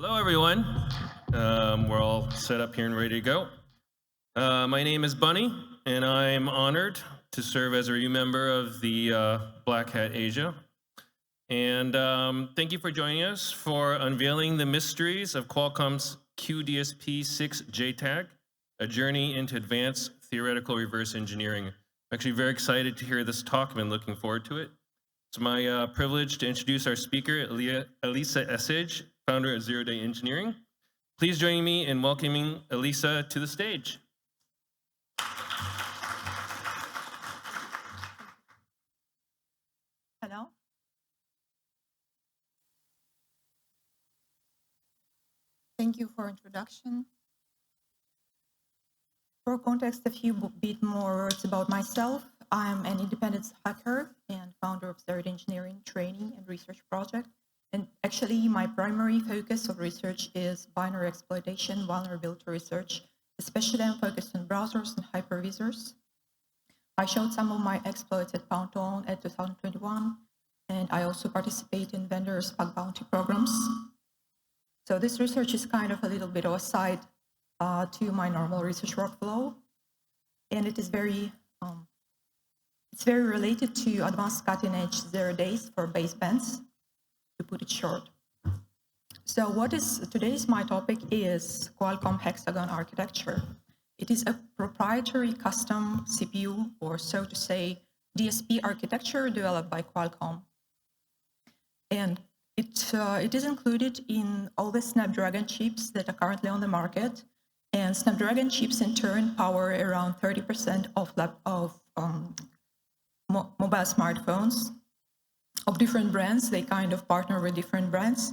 Hello, everyone. We're all set up here and ready to go. My name is Bunny, and I'm honored to serve as a review member of the Black Hat Asia. And thank you for joining us for unveiling the mysteries of Qualcomm's QDSP-6 JTAG, a journey into advanced theoretical reverse engineering. I'm actually very excited to hear this talk. I've been looking forward to it. It's my privilege to introduce our speaker, Elisa Essage, founder of Zero Day Engineering. Please join me in welcoming Elisa to the stage. Hello. Thank you for introduction. For context, a few bit more words about myself. I'm an independent hacker and founder of Zero Day Engineering training and research project. And actually, my primary focus of research is binary exploitation, vulnerability research. Especially, I'm focused on browsers and hypervisors. I showed some of my exploits at Poundtone at 2021, and I also participate in vendors' bug bounty programs. So this research is kind of a little bit of a side to my normal research workflow, and it is very related to advanced cutting-edge zero days for basebands, to put it short. So today's my topic is Qualcomm Hexagon architecture. It is a proprietary custom CPU, or so to say, DSP architecture developed by Qualcomm. And it is included in all the Snapdragon chips that are currently on the market. And Snapdragon chips in turn power around 30% of mobile smartphones of different brands. They kind of partner with different brands.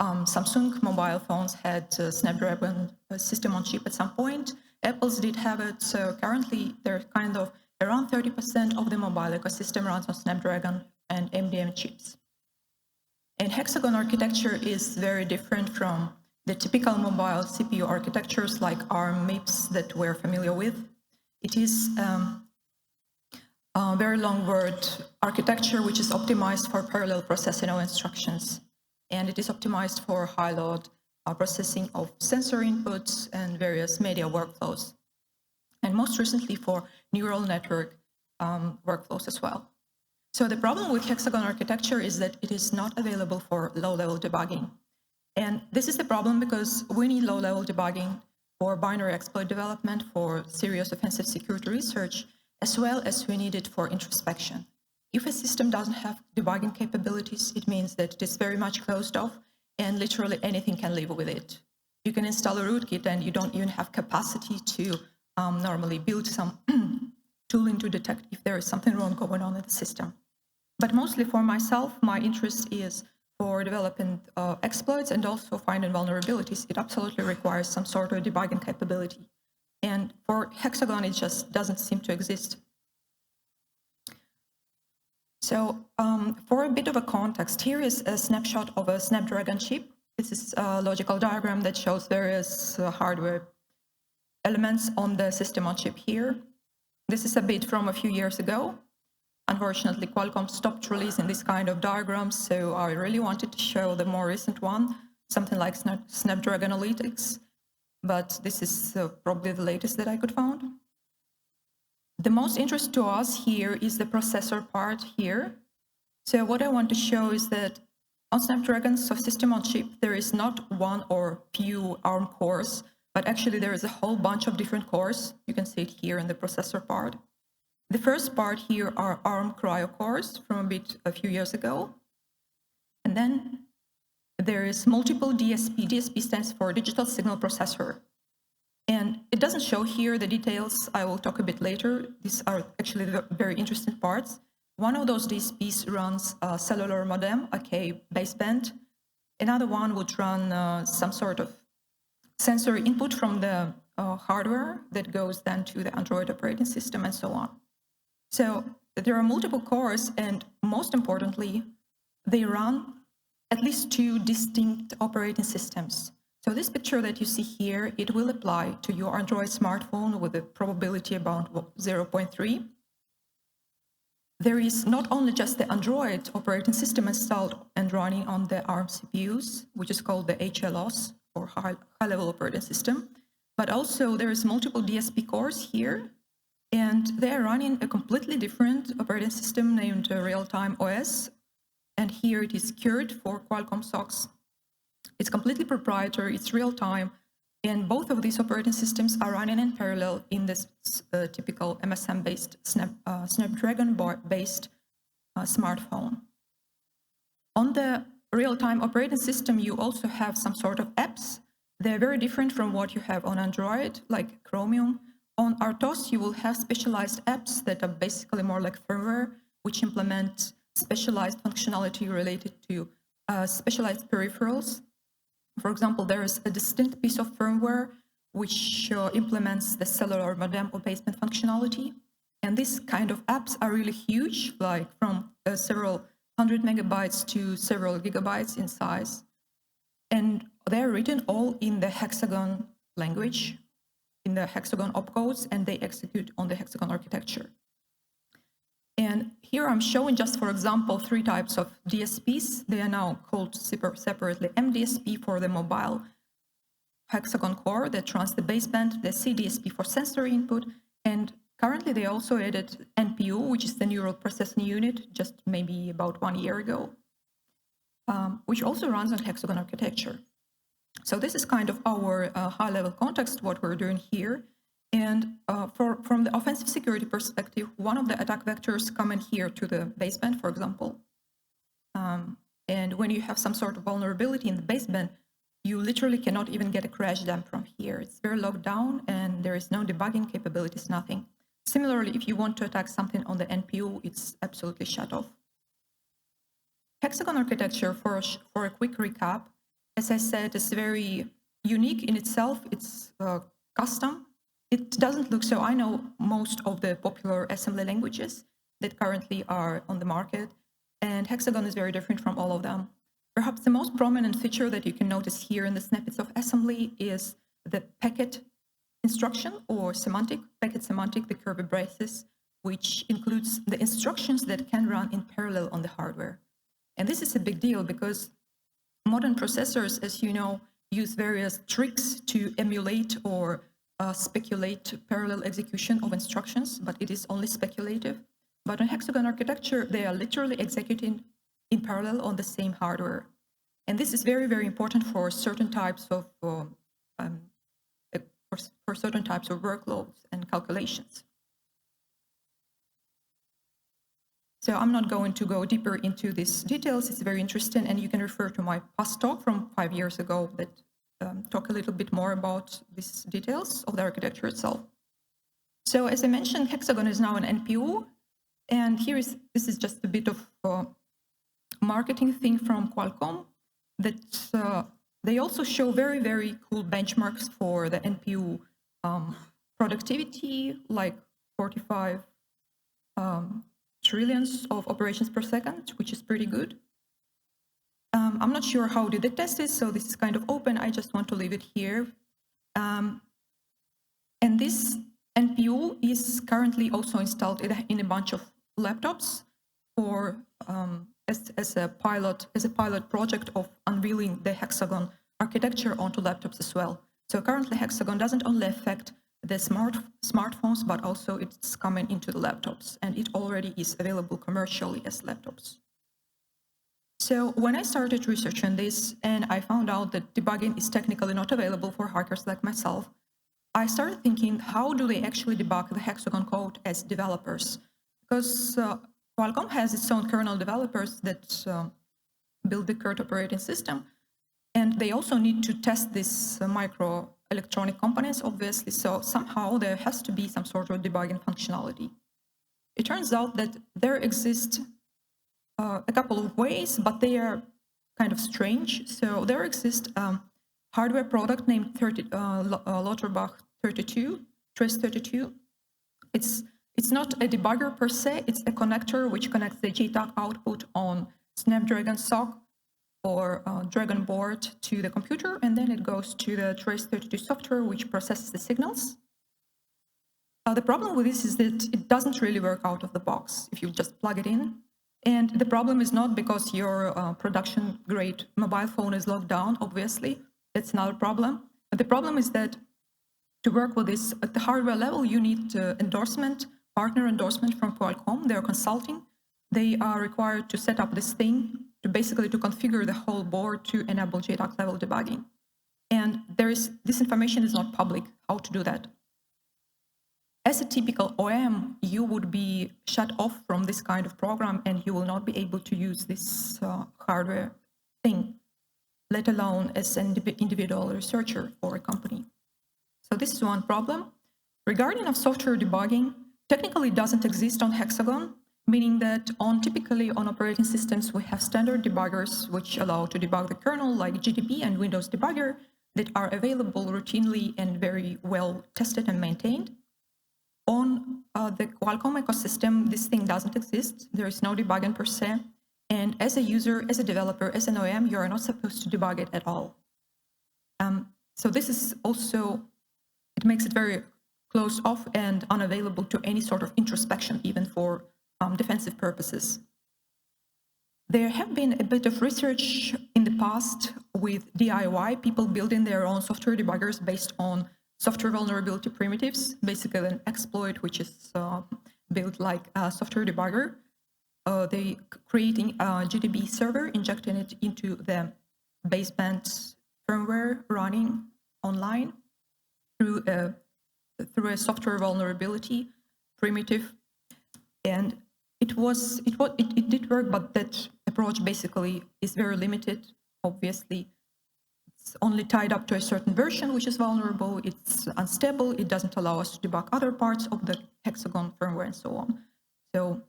Samsung mobile phones had Snapdragon system on chip at some point. Apple's did have it, so currently they're kind of around 30% of the mobile ecosystem runs on Snapdragon and MDM chips. And Hexagon architecture is very different from the typical mobile CPU architectures like ARM, MIPS that we're familiar with. It is a very long word architecture which is optimized for parallel processing of instructions. And it is optimized for high load processing of sensor inputs and various media workflows. And most recently for neural network workflows as well. So the problem with Hexagon architecture is that it is not available for low-level debugging. And this is the problem because we need low-level debugging for binary exploit development, for serious offensive security research, as well as we need it for introspection. If a system doesn't have debugging capabilities, it means that it is very much closed off and literally anything can live with it. You can install a rootkit and you don't even have capacity to normally build some tooling to detect if there is something wrong going on in the system. But mostly for myself, my interest is for developing exploits and also finding vulnerabilities. It absolutely requires some sort of debugging capability. And for Hexagon, it just doesn't seem to exist. So for a bit of a context, here is a snapshot of a Snapdragon chip. This is a logical diagram that shows various hardware elements on the system on chip here. This is a bit from a few years ago. Unfortunately, Qualcomm stopped releasing this kind of diagrams, so I really wanted to show the more recent one, something like Snapdragon Analytics, but this is probably the latest that I could find. The most interest to us here is the processor part here. So what I want to show is that on Snapdragon system on chip, there is not one or few ARM cores, but actually there is a whole bunch of different cores. You can see it here in the processor part. The first part here are ARM cryo cores from a few years ago. And then there is multiple DSP. DSP stands for digital signal processor. And it doesn't show here the details. I will talk a bit later. These are actually the very interesting parts. One of those DSPs runs a cellular modem, aka baseband. Another one would run some sort of sensory input from the hardware that goes then to the Android operating system and so on. So there are multiple cores, and most importantly, they run at least two distinct operating systems. So this picture that you see here, it will apply to your Android smartphone with a probability about 0.3. there is not only just the Android operating system installed and running on the ARM CPUs, which is called the HLOS, or high-level operating system, but also there is multiple DSP cores here, and they are running a completely different operating system named Real-Time OS, and here it is QuRT for Qualcomm SoCs. It's completely proprietary, it's real-time, and both of these operating systems are running in parallel in this typical MSM-based, Snapdragon-based smartphone. On the real-time operating system, you also have some sort of apps. They're very different from what you have on Android, like Chromium. On RTOS, you will have specialized apps that are basically more like firmware, which implement specialized functionality related to specialized peripherals. For example, there is a distinct piece of firmware which implements the cellular modem or baseband functionality. And these kind of apps are really huge, like from several 100 megabytes to several gigabytes in size. And they're written all in the Hexagon language, in the Hexagon opcodes, and they execute on the Hexagon architecture. And here I'm showing just, for example, 3 types of DSPs. They are now called separately MDSP for the mobile Hexagon core that runs the baseband, the CDSP for sensory input, and currently they also added NPU, which is the neural processing unit, just maybe about 1 year ago, which also runs on Hexagon architecture. So this is kind of our high-level context, what we're doing here. And from the offensive security perspective, one of the attack vectors come in here to the baseband, for example. And when you have some sort of vulnerability in the baseband, you literally cannot even get a crash dump from here. It's very locked down, and there is no debugging capabilities, nothing. Similarly, if you want to attack something on the NPU, it's absolutely shut off. Hexagon architecture, for a quick recap, as I said, is very unique in itself. It's custom. It doesn't look so. I know most of the popular assembly languages that currently are on the market, and Hexagon is very different from all of them. Perhaps the most prominent feature that you can notice here in the snippets of assembly is the packet instruction or semantic, packet semantic, the Kirby braces, which includes the instructions that can run in parallel on the hardware. And this is a big deal because modern processors, as you know, use various tricks to emulate or speculate parallel execution of instructions, but it is only speculative. But on Hexagon architecture, they are literally executing in parallel on the same hardware. And this is very, very important for certain types of certain types of workloads and calculations. So I'm not going to go deeper into these details. It's very interesting, and you can refer to my past talk from 5 years ago that talk a little bit more about these details of the architecture itself. So as I mentioned, Hexagon is now an NPU, and this is just a bit of marketing thing from Qualcomm that they also show very, very cool benchmarks for the NPU productivity, like 45 trillions of operations per second, which is pretty good. I'm not sure how did they test this, so this is kind of open. I just want to leave it here. And this NPU is currently also installed in a bunch of laptops for as a pilot project of unveiling the Hexagon architecture onto laptops as well. So currently Hexagon doesn't only affect the smartphones, but also it's coming into the laptops, and it already is available commercially as laptops. So when I started researching this and I found out that debugging is technically not available for hackers like myself, I started thinking, how do they actually debug the Hexagon code as developers? Because Qualcomm has its own kernel developers that build the QuRT operating system, and they also need to test these microelectronic components, obviously, so somehow there has to be some sort of debugging functionality. It turns out that there exist a couple of ways, but they are kind of strange. So there exists a hardware product named Lauterbach 32, Trace 32. It's not a debugger per se, it's a connector which connects the JTAG output on Snapdragon SoC or Dragon board to the computer, and then it goes to the Trace 32 software which processes the signals. The problem with this is that it doesn't really work out of the box if you just plug it in. And the problem is not because your production-grade mobile phone is locked down, obviously. That's not a problem. But the problem is that to work with this at the hardware level, you need partner endorsement from Qualcomm. They're consulting. They are required to set up this thing to basically to configure the whole board to enable JTAG level debugging. And this information is not public, how to do that. As a typical OEM, you would be shut off from this kind of program and you will not be able to use this hardware thing, let alone as an individual researcher for a company. So this is one problem. Regarding of software debugging, technically it doesn't exist on Hexagon, meaning that typically on operating systems, we have standard debuggers which allow to debug the kernel like GDB and Windows Debugger that are available routinely and very well tested and maintained. On the Qualcomm ecosystem, this thing doesn't exist. There is no debugging per se. And as a user, as a developer, as an OEM, you are not supposed to debug it at all. So this is also, it makes it very closed off and unavailable to any sort of introspection, even for defensive purposes. There have been a bit of research in the past with DIY, people building their own software debuggers based on software vulnerability primitives, basically an exploit which is built like a software debugger. They creating a GDB server, injecting it into the baseband firmware running online through a software vulnerability primitive, and it did work, but that approach basically is very limited. Obviously, it's only tied up to a certain version which is vulnerable. It's unstable. It doesn't allow us to debug other parts of the Hexagon firmware and so on. So,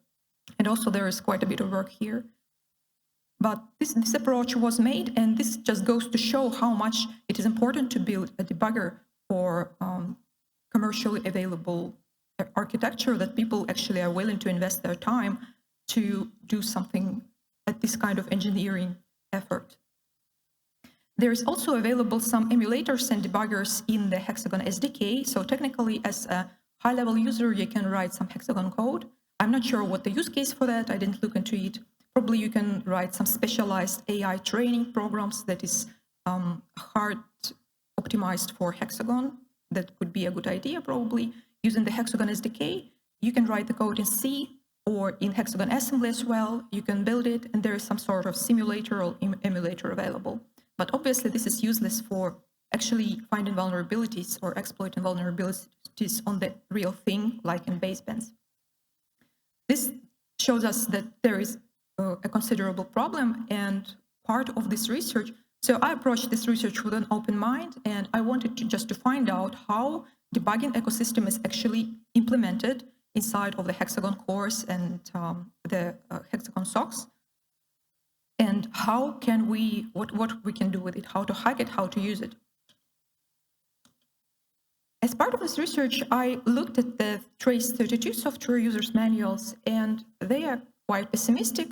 and also there is quite a bit of work here. But this approach was made, and this just goes to show how much it is important to build a debugger for commercially available architecture, that people actually are willing to invest their time to do something at this kind of engineering effort. There is also available some emulators and debuggers in the Hexagon SDK. So technically, as a high-level user, you can write some Hexagon code. I'm not sure what the use case for that. I didn't look into it. Probably you can write some specialized AI training programs that is hard optimized for Hexagon. That could be a good idea, probably. Using the Hexagon SDK, you can write the code in C or in Hexagon assembly as well. You can build it, and there is some sort of simulator or emulator available. But obviously, this is useless for actually finding vulnerabilities or exploiting vulnerabilities on the real thing, like in basebands. This shows us that there is a considerable problem, and part of this research. So I approached this research with an open mind, and I wanted to find out how debugging ecosystem is actually implemented inside of the Hexagon cores and the Hexagon SOCs, and how can we, what we can do with it, how to hack it, how to use it. As part of this research, I looked at the Trace32 software users manuals, and they are quite pessimistic.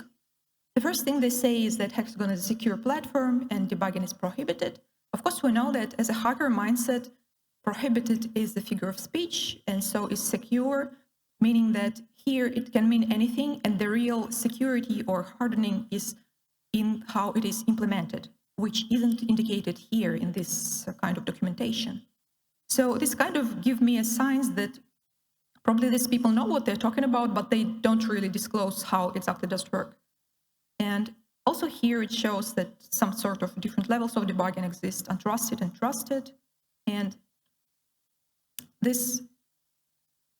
The first thing they say is that Hexagon is a secure platform and debugging is prohibited. Of course, we know that as a hacker mindset, prohibited is the figure of speech, and so is secure, meaning that here it can mean anything, and the real security or hardening is in how it is implemented, which isn't indicated here in this kind of documentation. So this kind of gives me a sign that probably these people know what they're talking about, but they don't really disclose how exactly does work. And also here it shows that some sort of different levels of debugging exist, untrusted and trusted. And this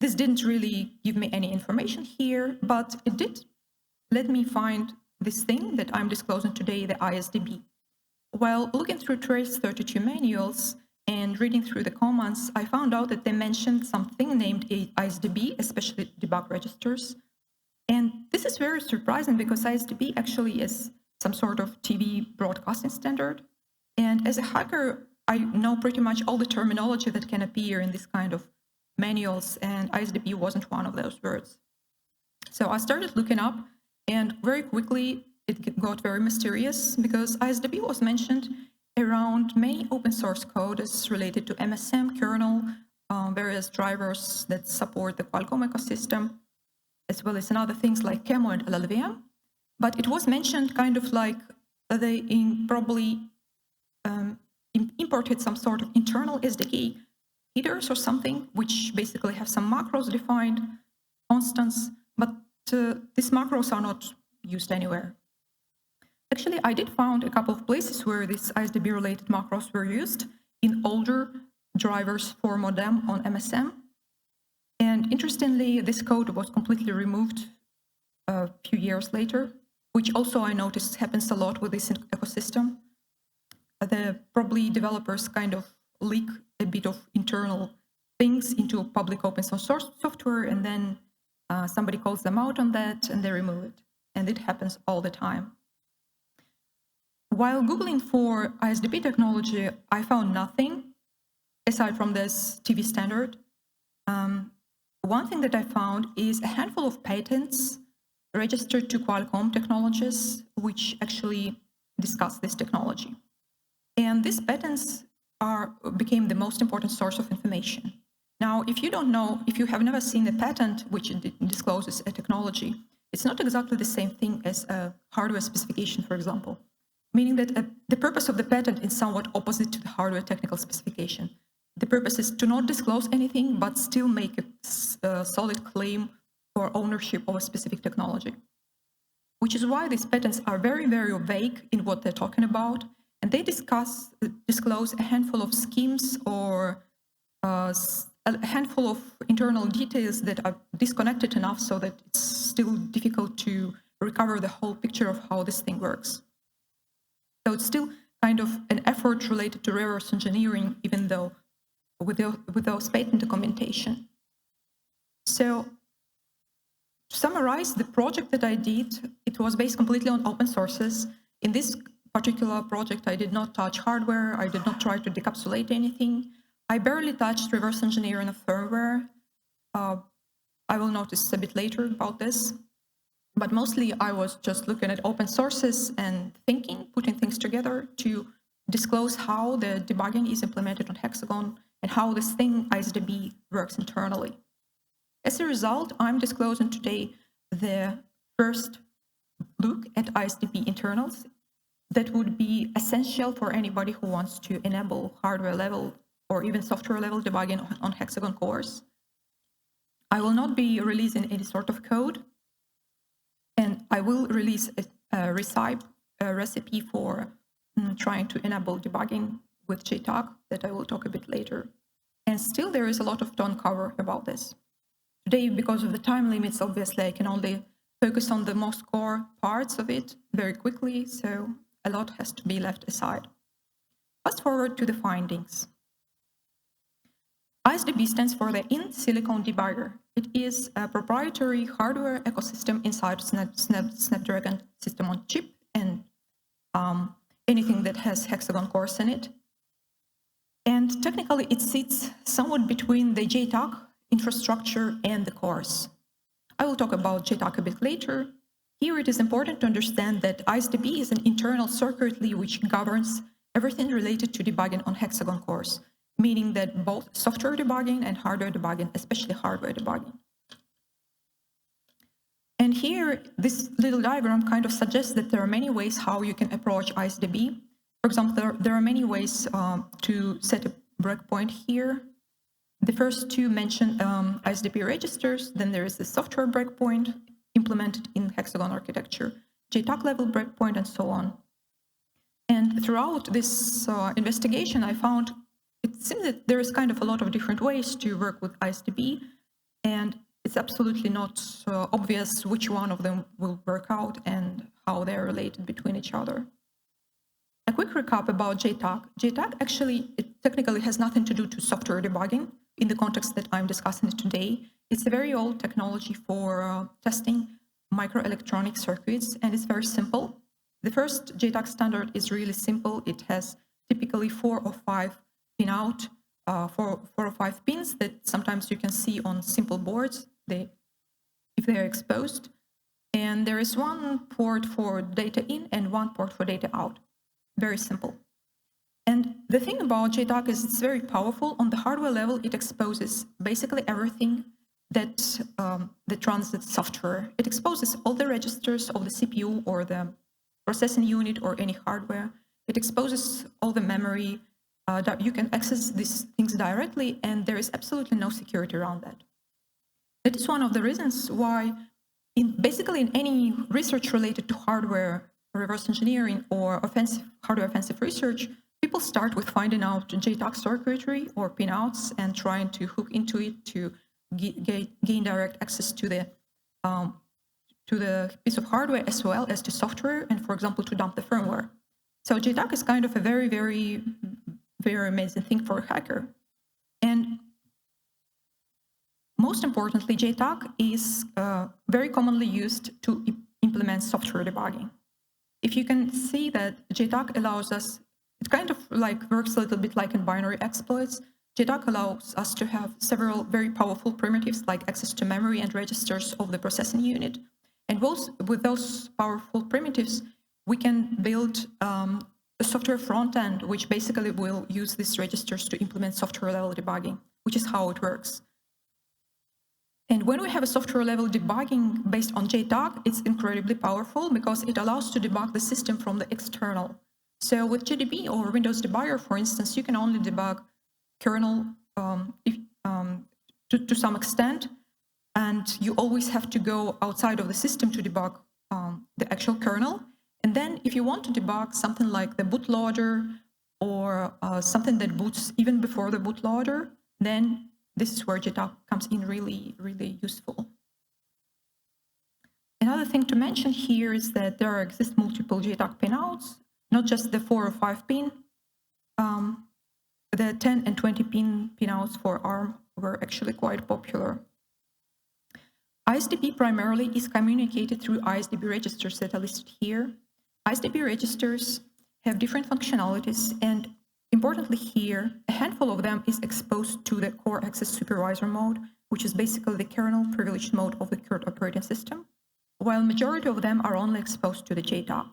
didn't really give me any information here, but it did let me find this thing that I'm disclosing today, the ISDB. While looking through Trace32 manuals and reading through the commands, I found out that they mentioned something named ISDB, especially debug registers. And this is very surprising because ISDB actually is some sort of TV broadcasting standard. And as a hacker, I know pretty much all the terminology that can appear in this kind of manuals, and ISDB wasn't one of those words. So I started looking up, and very quickly it got very mysterious because ISDB was mentioned around many open source code as related to MSM, kernel, various drivers that support the Qualcomm ecosystem, as well as other things like Camo and LLVM. But it was mentioned kind of like they probably imported some sort of internal SDK headers or something, which basically have some macros defined, constants, but these macros are not used anywhere. Actually, I did find a couple of places where these ISDB-related macros were used in older drivers for modem on MSM. And interestingly, this code was completely removed a few years later, which also I noticed happens a lot with this ecosystem. Probably developers kind of leak a bit of internal things into public open source software, and then somebody calls them out on that and they remove it. And it happens all the time. While Googling for ISDB technology, I found nothing aside from this TV standard. One thing that I found is a handful of patents registered to Qualcomm technologies, which actually discuss this technology. And these patents became the most important source of information. Now, if you don't know, if you have never seen a patent which discloses a technology, it's not exactly the same thing as a hardware specification, for example, meaning that the purpose of the patent is somewhat opposite to the hardware technical specification. The purpose is to not disclose anything, but still make a solid claim for ownership of a specific technology, which is why these patents are very, very vague in what they're talking about, and they disclose a handful of schemes or a handful of internal details that are disconnected enough so that it's still difficult to recover the whole picture of how this thing works. So it's still kind of an effort related to reverse engineering, even though with those patent documentation. So to summarize the project that I did, it was based completely on open sources. In this particular project, I did not touch hardware. I did not try to decapsulate anything. I barely touched reverse engineering of firmware. I will notice a bit later about this. But mostly I was just looking at open sources and putting things together to disclose how the debugging is implemented on Hexagon and how this thing, ISDB, works internally. As a result, I'm disclosing today the first look at ISDB internals that would be essential for anybody who wants to enable hardware level or even software level debugging on Hexagon cores. I will not be releasing any sort of code, and I will release a recipe for trying to enable debugging with JTAG that I will talk a bit later. And still there is a lot to uncover about this. Today, because of the time limits, obviously I can only focus on the most core parts of it very quickly, so a lot has to be left aside. Fast forward to the findings. ISDB stands for the In-Silicon Debugger. It is a proprietary hardware ecosystem inside Snapdragon system on chip and anything that has Hexagon cores in it. And technically, it sits somewhat between the JTAG infrastructure and the cores. I will talk about JTAG a bit later. Here, it is important to understand that ISDB is an internal circuitry which governs everything related to debugging on Hexagon cores, meaning that both software debugging and hardware debugging, especially hardware debugging. And here, this little diagram kind of suggests that there are many ways how you can approach ISDB. For example, there are many ways to set a breakpoint here. The first two mention ISDB registers, then there is the software breakpoint implemented in Hexagon architecture, JTAG level breakpoint, and so on. And throughout this investigation, I found it seems that there is kind of a lot of different ways to work with ISDB, and it's absolutely not obvious which one of them will work out and how they're related between each other. A quick recap about JTAG. JTAG actually, it technically has nothing to do to software debugging in the context that I'm discussing it today. It's a very old technology for testing microelectronic circuits, and it's very simple. The first JTAG standard is really simple. It has typically 4 or 5 pin out, 4 or 5 pins that sometimes you can see on simple boards if they're exposed. And there is one port for data in and one port for data out. Very simple. And the thing about JTAG is it's very powerful. On the hardware level, it exposes basically everything that runs the software. It exposes all the registers of the CPU or the processing unit or any hardware. It exposes all the memory. That you can access these things directly, and there is absolutely no security around that. That is one of the reasons why basically in any research related to hardware reverse engineering or hardware offensive research, people start with finding out JTAG circuitry or pinouts and trying to hook into it to gain direct access to the piece of hardware as well as to software, and for example to dump the firmware. So JTAG is kind of a very, very, very amazing thing for a hacker. And most importantly, JTAG is very commonly used to implement software debugging. If you can see that JTAG allows us, it kind of like works a little bit like in binary exploits. JTAG allows us to have several very powerful primitives like access to memory and registers of the processing unit. And with those powerful primitives, we can build a software front end, which basically will use these registers to implement software level debugging, which is how it works. And when we have a software level debugging based on JTAG, it's incredibly powerful because it allows to debug the system from the external. So with GDB or Windows Debugger, for instance, you can only debug kernel to some extent, and you always have to go outside of the system to debug the actual kernel. And then if you want to debug something like the bootloader or something that boots even before the bootloader, then this is where JTAG comes in really, really useful. Another thing to mention here is that there exist multiple JTAG pinouts, not just the 4 or 5 pin. The 10 and 20 pin pinouts for ARM were actually quite popular. ISDB primarily is communicated through ISDB registers that are listed here. ISDB registers have different functionalities, and importantly here, a handful of them is exposed to the core access supervisor mode, which is basically the kernel privileged mode of the QuRT operating system, while majority of them are only exposed to the JTAG.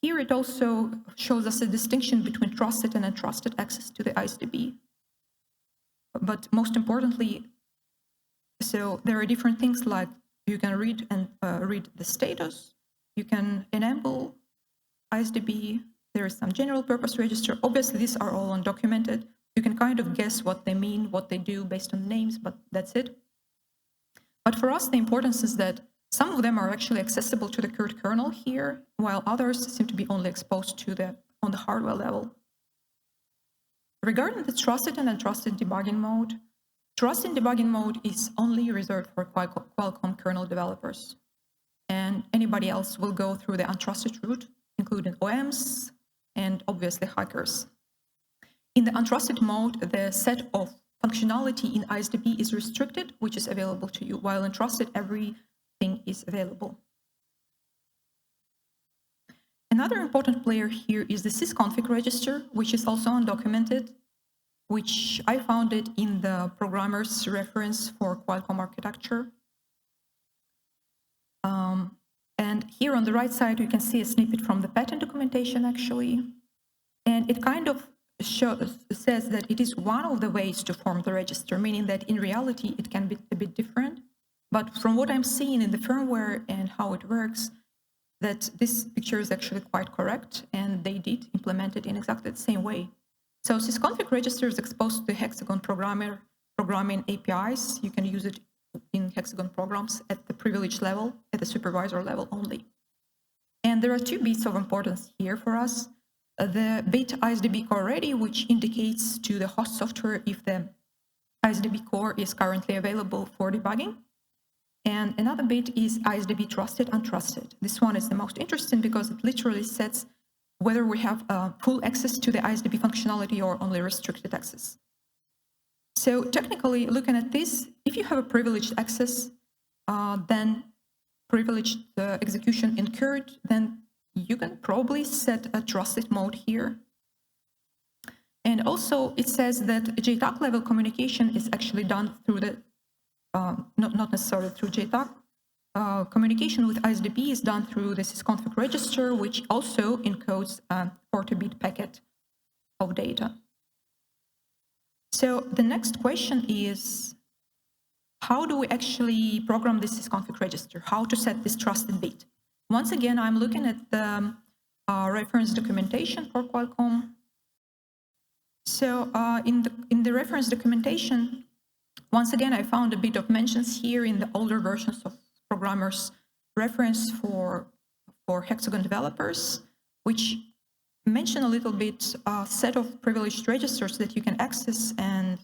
Here it also shows us a distinction between trusted and untrusted access to the ISDB. But most importantly, so there are different things like you can read the status, you can enable ISDB, there is some general purpose register. Obviously, these are all undocumented. You can kind of guess what they mean, what they do based on names, but that's it. But for us, the importance is that some of them are actually accessible to the QuRT kernel here, while others seem to be only exposed to on the hardware level. Regarding the trusted and untrusted debugging mode, trusted debugging mode is only reserved for Qualcomm kernel developers, and anybody else will go through the untrusted route, including OEMs and obviously hackers. In the untrusted mode, the set of functionality in ISDB is restricted, which is available to you, while in trusted, everything is available. Another important player here is the sysconfig register, which is also undocumented, which I found it in the programmer's reference for Qualcomm architecture. And here on the right side, you can see a snippet from the patent documentation, actually. And it kind of says that it is one of the ways to form the register, meaning that in reality, it can be a bit different. But from what I'm seeing in the firmware and how it works, that this picture is actually quite correct, and they did implement it in exactly the same way. So sysconfig register is exposed to Hexagon programming APIs. You can use it in Hexagon programs at the privilege level, at the supervisor level only. And there are 2 bits of importance here for us. The bit ISDB core ready, which indicates to the host software if the ISDB core is currently available for debugging. And another bit is ISDB trusted, untrusted. This one is the most interesting because it literally sets whether we have full access to the ISDB functionality or only restricted access. So technically, looking at this, if you have a privileged access, then privileged execution in QuRT, then you can probably set a trusted mode here. And also, it says that JTAG level communication is actually done through the, not necessarily through JTAG. Communication with ISDB is done through the sysconfig register, which also encodes a 40-bit packet of data. So the next question is, how do we actually program this sysconfig register? How to set this trusted bit? Once again, I'm looking at the reference documentation for Qualcomm. So in the reference documentation, once again, I found a bit of mentions here in the older versions of programmers' reference for Hexagon developers, which mention a little bit a set of privileged registers that you can access and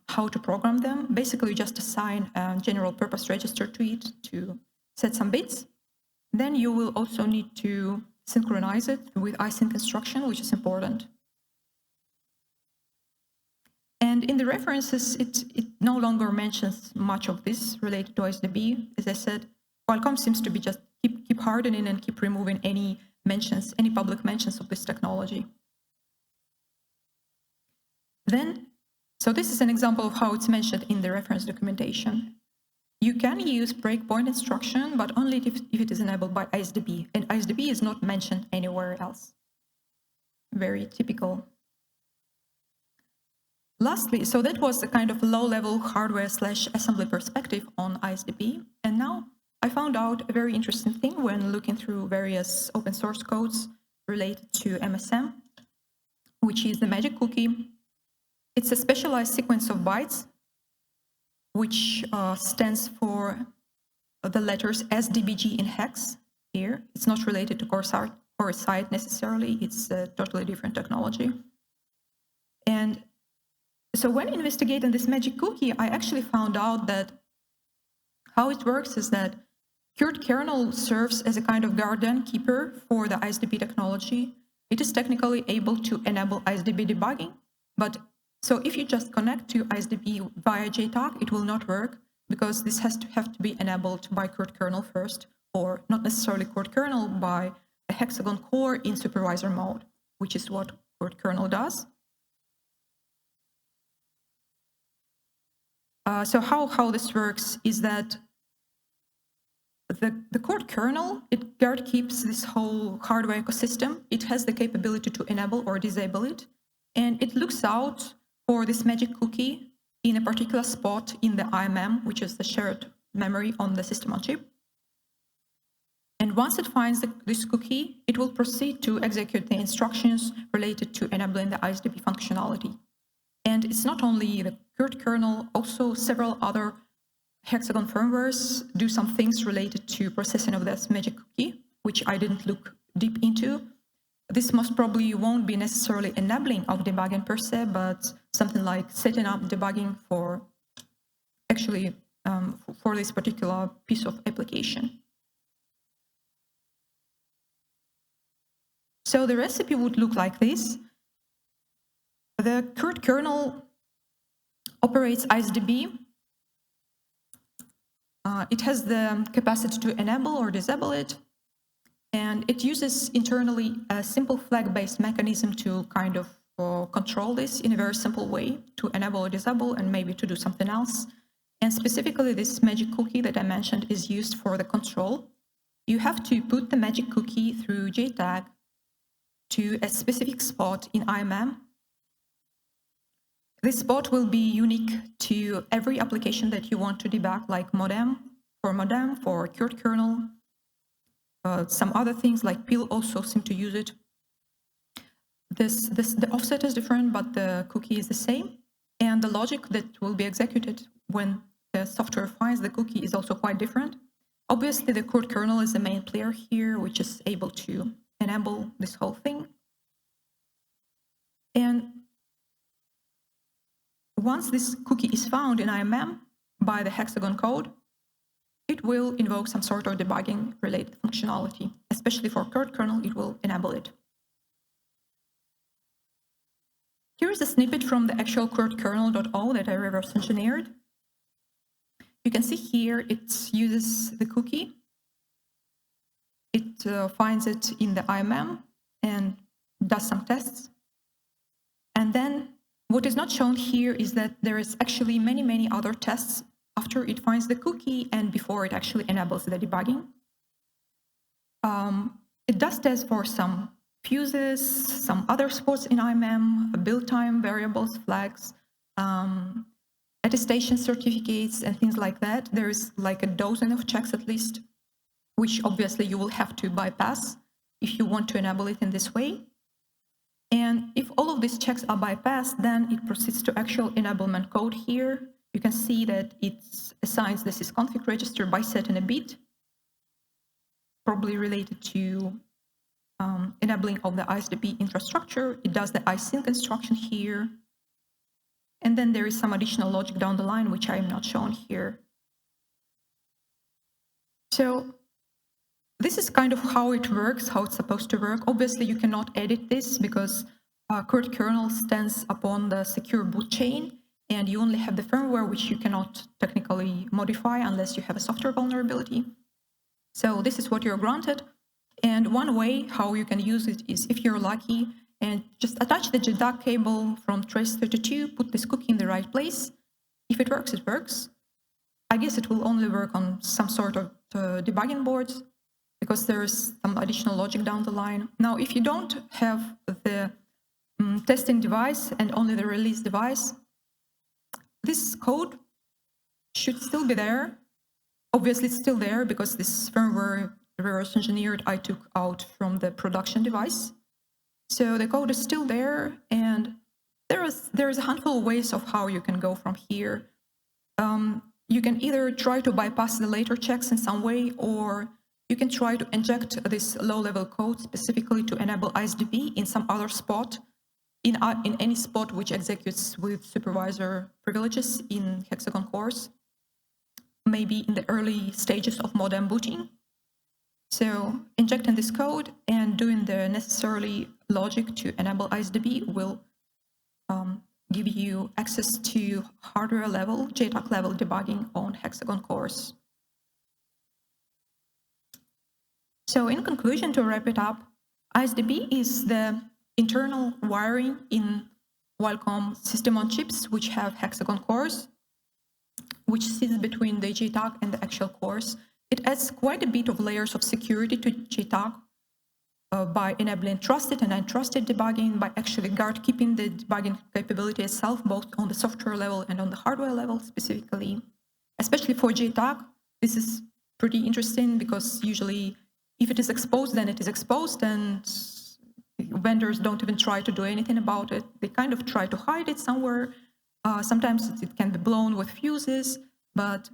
how to program them. Basically, you just assign a general purpose register to it to set some bits. Then you will also need to synchronize it with async instruction, which is important. And in the references, it no longer mentions much of this related to ISDB. As I said, Qualcomm seems to be just keep hardening and keep removing any mentions, any public mentions of this technology. Then, so this is an example of how it's mentioned in the reference documentation. You can use breakpoint instruction, but only if it is enabled by ISDB, and ISDB is not mentioned anywhere else. Very typical. Lastly, so that was the kind of low-level hardware/assembly perspective on ISDB, and now I found out a very interesting thing when looking through various open source codes related to MSM, which is the magic cookie. It's a specialized sequence of bytes, which stands for the letters SDBG in hex here. It's not related to QuRT necessarily, it's a totally different technology. And so when investigating this magic cookie, I actually found out that how it works is that QuRT kernel serves as a kind of guardian keeper for the ISDB technology. It is technically able to enable ISDB debugging, but so if you just connect to ISDB via JTAG, it will not work because this have to be enabled by QuRT kernel first, or not necessarily QuRT kernel, by the Hexagon core in supervisor mode, which is what QuRT kernel does. So how this works is that the QuRT kernel, it guard keeps this whole hardware ecosystem. It has the capability to enable or disable it, and it looks out for this magic cookie in a particular spot in the IMM, which is the shared memory on the system on chip. And once it finds this cookie, it will proceed to execute the instructions related to enabling the ISDB functionality. And it's not only the QuRT kernel, also several other Hexagon firmwares do some things related to processing of this magic cookie, which I didn't look deep into. This most probably won't be necessarily enabling of debugging per se, but something like setting up debugging for actually for this particular piece of application. So the recipe would look like this. The QuRT kernel operates ISDB. It has the capacity to enable or disable it, and it uses internally a simple flag-based mechanism to kind of control this in a very simple way, to enable or disable and maybe to do something else. And specifically, this magic cookie that I mentioned is used for the control. You have to put the magic cookie through JTAG to a specific spot in IMM. This spot will be unique to every application that you want to debug, like modem, for QuRT kernel. Some other things like PIL also seem to use it. The offset is different, but the cookie is the same. And the logic that will be executed when the software finds the cookie is also quite different. Obviously, the QuRT kernel is the main player here, which is able to enable this whole thing. And once this cookie is found in IMM by the Hexagon code, it will invoke some sort of debugging related functionality. Especially for QuRT kernel, it will enable it. Here is a snippet from the actual QuRT kernel.o that I reverse engineered. You can see here it uses the cookie. It finds it in the IMM and does some tests. And then what is not shown here is that there is actually many other tests after it finds the cookie and before it actually enables the debugging. It does test for some fuses, some other sports in IMM, build time variables, flags, attestation certificates, and things like that. There's like a dozen of checks at least, which obviously you will have to bypass if you want to enable it in this way. And if all of these checks are bypassed, then it proceeds to actual enablement code here. You can see that it assigns the sysconfig register by setting a bit, probably related to enabling of the ISDB infrastructure. It does the isync instruction here. And then there is some additional logic down the line, which I am not showing here. So this is kind of how it works, how it's supposed to work. Obviously, you cannot edit this because QuRT kernel stands upon the secure boot chain, and you only have the firmware, which you cannot technically modify unless you have a software vulnerability. So this is what you're granted. And one way how you can use it is, if you're lucky, and just attach the JTAG cable from trace32, put this cookie in the right place. If it works, it works. I guess it will only work on some sort of debugging boards, because there's some additional logic down the line. Now, if you don't have the testing device and only the release device, this code should still be there. Obviously, it's still there because this firmware reverse engineered I took out from the production device. So the code is still there, and there is a handful of ways of how you can go from here. You can either try to bypass the later checks in some way, or you can try to inject this low-level code specifically to enable ISDB in some other spot, in any spot which executes with supervisor privileges in Hexagon cores, maybe in the early stages of modem booting. So injecting this code and doing the necessary logic to enable ISDB will give you access to hardware level, JTAG level debugging on Hexagon cores. So in conclusion, to wrap it up, ISDB is the internal wiring in Qualcomm system on chips which have Hexagon cores, which sits between the JTAG and the actual cores. It adds quite a bit of layers of security to JTAG by enabling trusted and untrusted debugging, by actually guard keeping the debugging capability itself, both on the software level and on the hardware level specifically. Especially for JTAG, this is pretty interesting because usually if it is exposed, then it is exposed, and vendors don't even try to do anything about it. They kind of try to hide it somewhere. Sometimes it can be blown with fuses, but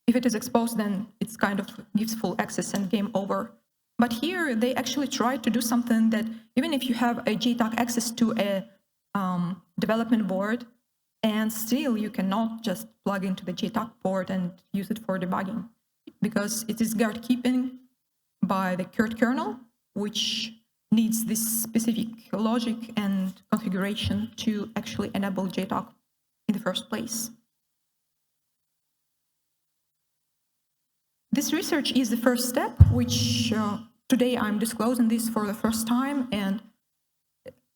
if it is exposed, then it's kind of gives full access and game over. But here they actually try to do something that even if you have a JTAG access to a development board, and still you cannot just plug into the JTAG port and use it for debugging, because it is guard keeping by the QuRT kernel, which needs this specific logic and configuration to actually enable JTAG in the first place. This research is the first step, which today I'm disclosing this for the first time, and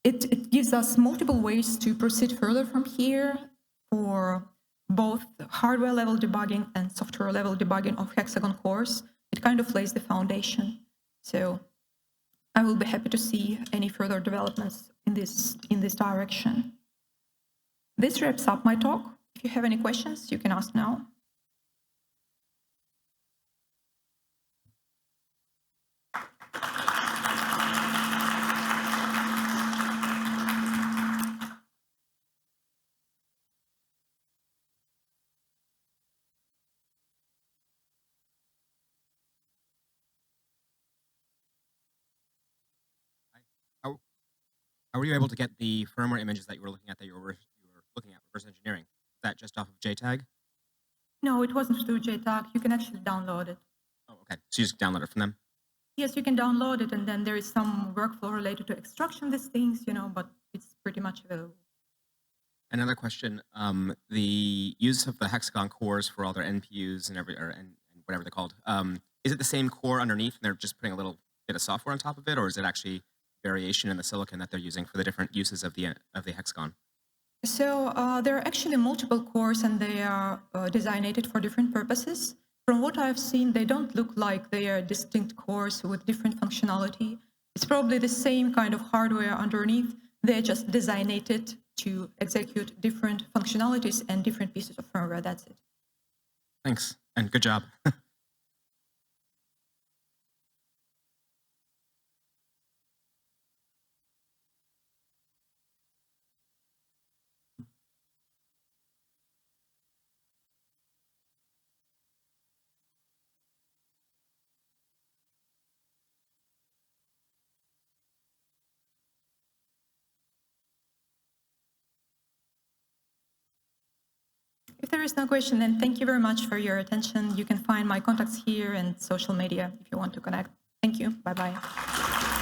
it gives us multiple ways to proceed further from here for both hardware level debugging and software level debugging of Hexagon cores. It kind of lays the foundation. So I will be happy to see any further developments in this direction. This wraps up my talk. If you have any questions, you can ask now. How were you able to get the firmware images that you were looking at, looking at reverse engineering? Is that just off of JTAG? No, it wasn't through JTAG. You can actually download it. Oh, okay. So you just download it from them? Yes, you can download it, and then there is some workflow related to extraction of these things, but it's pretty much available. Another question, the use of the Hexagon cores for all their NPUs and whatever they're called, is it the same core underneath and they're just putting a little bit of software on top of it, or is it actually variation in the silicon that they're using for the different uses of the Hexagon? So there are actually multiple cores, and they are designated for different purposes. From what I've seen, they don't look like they are distinct cores with different functionality. It's probably the same kind of hardware underneath. They just designed it to execute different functionalities and different pieces of firmware. That's it. Thanks, and good job. If there is no question, then thank you very much for your attention. You can find my contacts here and social media if you want to connect. Thank you. Bye-bye.